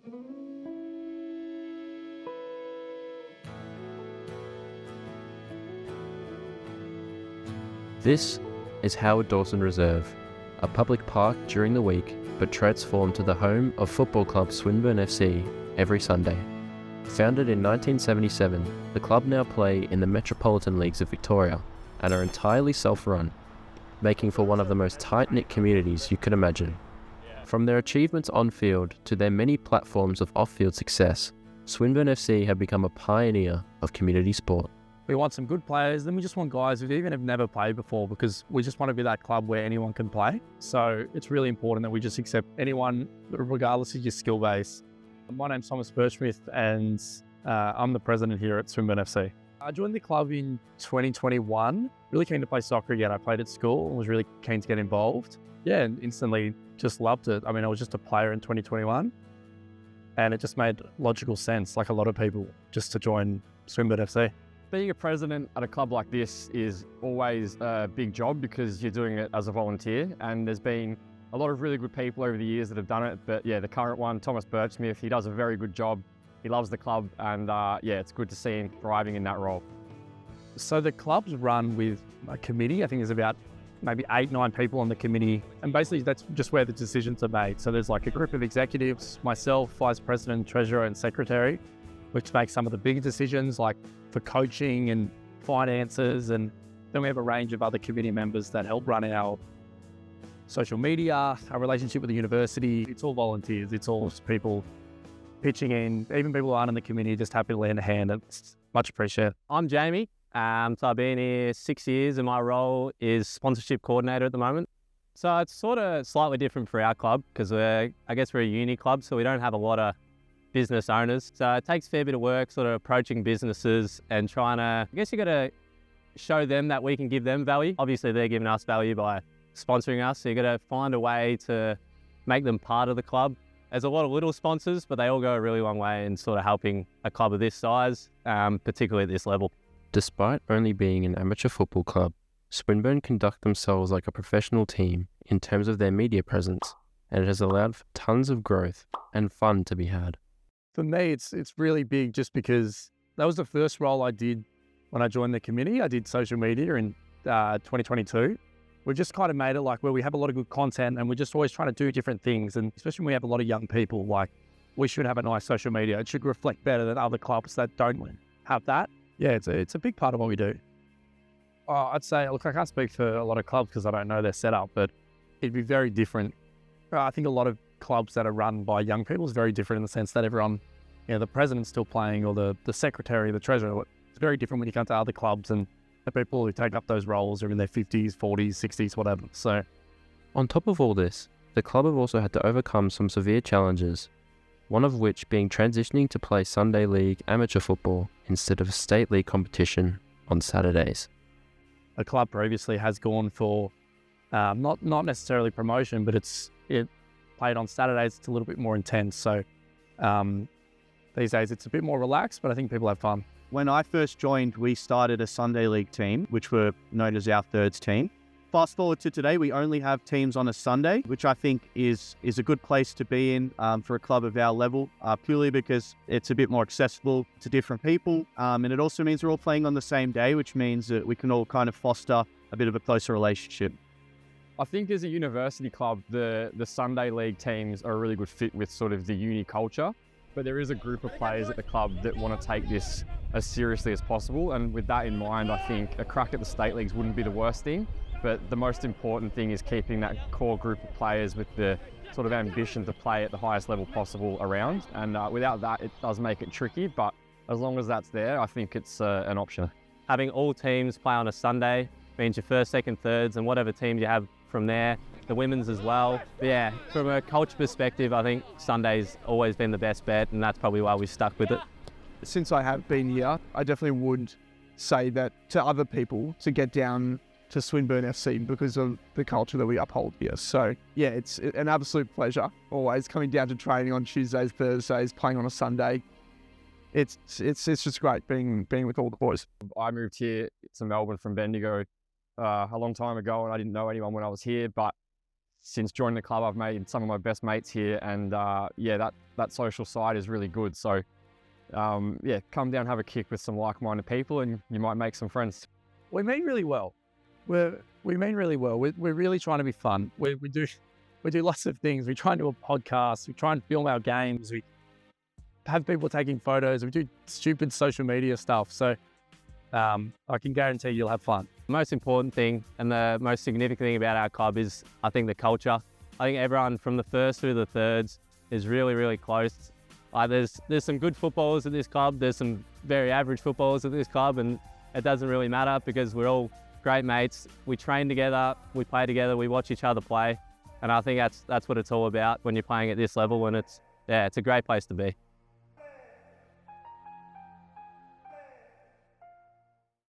This is Howard Dawson Reserve, a public park during the week but transformed to the home of football club Swinburne FC every Sunday. Founded in 1977, the club now play in the Metropolitan Leagues of Victoria and are entirely self-run, making for one of the most tight-knit communities you could imagine. From their achievements on-field to their many platforms of off-field success, Swinburne FC have become a pioneer of community sport. We want some good players, then we just want guys who even have never played before, because we just want to be that club where anyone can play. So it's really important that we just accept anyone, regardless of your skill base. My name's Thomas Birchsmith, and I'm the president here at Swinburne FC. I joined the club in 2021, really keen to play soccer again. I played at school and was really keen to get involved. Yeah, and instantly just loved it. I mean, I was just a player in 2021, and it just made logical sense, like a lot of people, just to join Swinburne FC. Being a president at a club like this is always a big job because you're doing it as a volunteer, and there's been a lot of really good people over the years that have done it. But yeah, the current one, Thomas Birchsmith, he does a very good job. He loves the club, and yeah, it's good to see him thriving in that role. So the club's run with a committee. I think there's about maybe 8-9 people on the committee, and basically that's just where the decisions are made. So there's like a group of executives, myself, vice president, treasurer and secretary, which makes some of the bigger decisions like for coaching and finances. And then we have a range of other committee members that help run our social media, our relationship with the university. It's all volunteers. It's all just people pitching in, even people who aren't in the committee, just happy to lend a hand. It's much appreciated. I'm Jamie. So I've been here 6 years, and my role is sponsorship coordinator at the moment. So it's sort of slightly different for our club because I guess we're a uni club, so we don't have a lot of business owners. So it takes a fair bit of work sort of approaching businesses and trying to, I guess you got to show them that we can give them value. Obviously they're giving us value by sponsoring us. So you got to find a way to make them part of the club. There's a lot of little sponsors, but they all go a really long way in sort of helping a club of this size, particularly at this level. Despite only being an amateur football club, Swinburne conduct themselves like a professional team in terms of their media presence, and it has allowed for tons of growth and fun to be had. For me, it's really big just because that was the first role I did when I joined the committee. I did social media in 2022. We've just kind of made it like where we have a lot of good content, and we're just always trying to do different things. And especially when we have a lot of young people, like we should have a nice social media. It should reflect better than other clubs that don't have that. Yeah, it's a big part of what we do. I'd say, look, I can't speak for a lot of clubs because I don't know their setup, but it'd be very different. I think a lot of clubs that are run by young people is very different in the sense that everyone, the president's still playing, or the secretary, the treasurer. It's very different when you come to other clubs, and the people who take up those roles are in their 50s, 40s, 60s, whatever. So, on top of all this, the club have also had to overcome some severe challenges, one of which being transitioning to play Sunday League amateur football instead of state league competition on Saturdays. A club previously has gone for not necessarily promotion, but it played on Saturdays. It's a little bit more intense. So these days it's a bit more relaxed, but I think people have fun. When I first joined, we started a Sunday League team, which were known as our thirds team. Fast forward to today, we only have teams on a Sunday, which I think is a good place to be in for a club of our level, purely because it's a bit more accessible to different people. And it also means we're all playing on the same day, which means that we can all kind of foster a bit of a closer relationship. I think as a university club, the Sunday League teams are a really good fit with sort of the uni culture. But there is a group of players at the club that want to take this as seriously as possible. And with that in mind, I think a crack at the state leagues wouldn't be the worst thing. But the most important thing is keeping that core group of players with the sort of ambition to play at the highest level possible around. And without that, it does make it tricky. But as long as that's there, I think it's an option. Having all teams play on a Sunday means your first, second, thirds, and whatever teams you have from there, the women's as well. But yeah, from a culture perspective, I think Sunday's always been the best bet, and that's probably why we stuck with it. Since I have been here, I definitely would say that to other people to get down to Swinburne FC because of the culture that we uphold here. So yeah, it's an absolute pleasure always coming down to training on Tuesdays, Thursdays, playing on a Sunday. It's just great being with all the boys. I moved here to Melbourne from Bendigo a long time ago, and I didn't know anyone when I was here, but since joining the club, I've made some of my best mates here, and yeah, that social side is really good. So yeah, come down, have a kick with some like-minded people, and you might make some friends. We mean really well. We mean really well. We're really trying to be fun. We do lots of things. We try and do a podcast. We try and film our games. We have people taking photos. We do stupid social media stuff. So I can guarantee you'll have fun. The most important thing and the most significant thing about our club is, I think, the culture. I think everyone from the first through the thirds is really, really close. There's some good footballers at this club. There's some very average footballers at this club, and it doesn't really matter because we're all great mates. We train together, we play together, we watch each other play, and I think that's what it's all about when you're playing at this level. And it's a great place to be.